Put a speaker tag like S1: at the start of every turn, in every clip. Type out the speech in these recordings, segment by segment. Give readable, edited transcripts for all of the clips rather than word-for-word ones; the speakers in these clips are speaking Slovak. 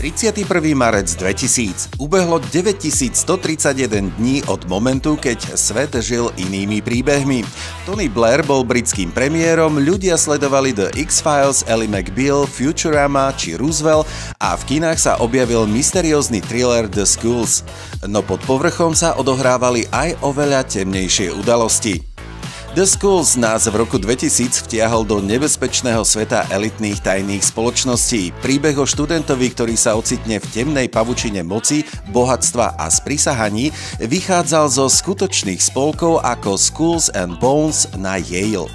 S1: 31. marec 2000. Ubehlo 9131 dní od momentu, keď svet žil inými príbehmi. Tony Blair bol britským premiérom, ľudia sledovali The X-Files, Ally McBeal, Futurama či Roosevelt a v kinách sa objavil mysteriózny thriller The Schools. No pod povrchom sa odohrávali aj oveľa temnejšie udalosti. The Schools nás v roku 2000 vtiahol do nebezpečného sveta elitných tajných spoločností. Príbeh o študentovi, ktorý sa ocitne v temnej pavučine moci, bohatstva a sprisahaní, vychádzal zo skutočných spolkov ako Skulls and Bones na Yale.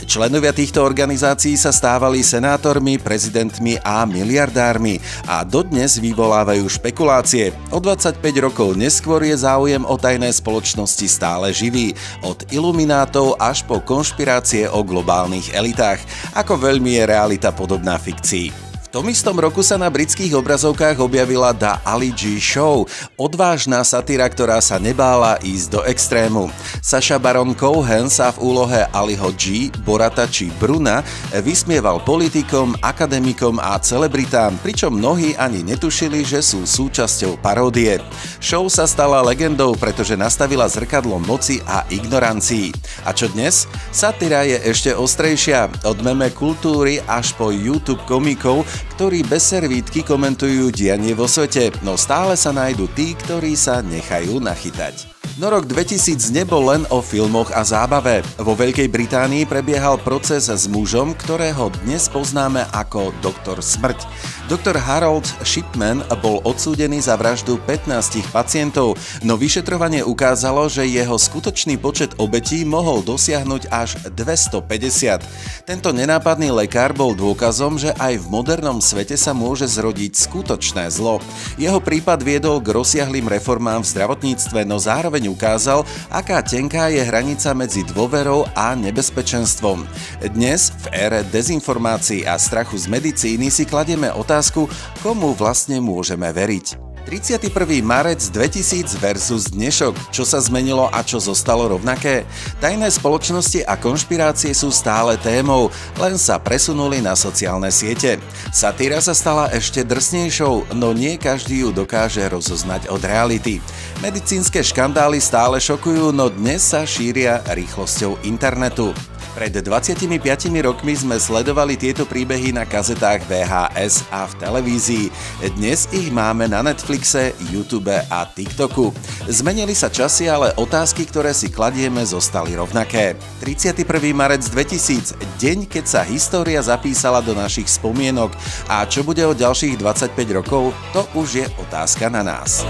S1: Členovia týchto organizácií sa stávali senátormi, prezidentmi a miliardármi a dodnes vyvolávajú špekulácie. O 25 rokov neskôr je záujem o tajné spoločnosti stále živý, od iluminátov až po konšpirácie o globálnych elitách. Ako veľmi je realita podobná fikcii. V tom istom roku sa na britských obrazovkách objavila The Ali G Show, odvážna satíra, ktorá sa nebála ísť do extrému. Sacha Baron Cohen sa v úlohe Aliho G, Borata či Bruna vysmieval politikom, akademikom a celebritám, pričom mnohí ani netušili, že sú súčasťou paródie. Show sa stala legendou, pretože nastavila zrkadlo moci a ignorancii. A čo dnes? Satíra je ešte ostrejšia, od meme kultúry až po YouTube komikov, ktorí bez servítky komentujú dianie vo svete, no stále sa nájdu tí, ktorí sa nechajú nachytať. No rok 2000 nebol len o filmoch a zábave. Vo Veľkej Británii prebiehal proces s mužom, ktorého dnes poznáme ako Doktor Smrť. Doktor Harold Shipman bol odsúdený za vraždu 15 pacientov, no vyšetrovanie ukázalo, že jeho skutočný počet obetí mohol dosiahnuť až 250. Tento nenápadný lekár bol dôkazom, že aj v modernom svete sa môže zrodiť skutočné zlo. Jeho prípad viedol k rozsiahlym reformám v zdravotníctve, no zároveň ukázal, aká tenká je hranica medzi dôverou a nebezpečenstvom. Dnes, v ére dezinformácií a strachu z medicíny, si kladieme otázku, komu vlastne môžeme veriť. 31. marec 2000 versus dnešok. Čo sa zmenilo a čo zostalo rovnaké? Tajné spoločnosti a konšpirácie sú stále témou, len sa presunuli na sociálne siete. Satíra sa stala ešte drsnejšou, no nie každý ju dokáže rozoznať od reality. Medicínske škandály stále šokujú, no dnes sa šíria rýchlosťou internetu. Pred 25 rokmi sme sledovali tieto príbehy na kazetách VHS a v televízii. Dnes ich máme na Netflixe, YouTube a TikToku. Zmenili sa časy, ale otázky, ktoré si kladieme, zostali rovnaké. 31. marec 2000, deň, keď sa história zapísala do našich spomienok. A čo bude o ďalších 25 rokov, to už je otázka na nás.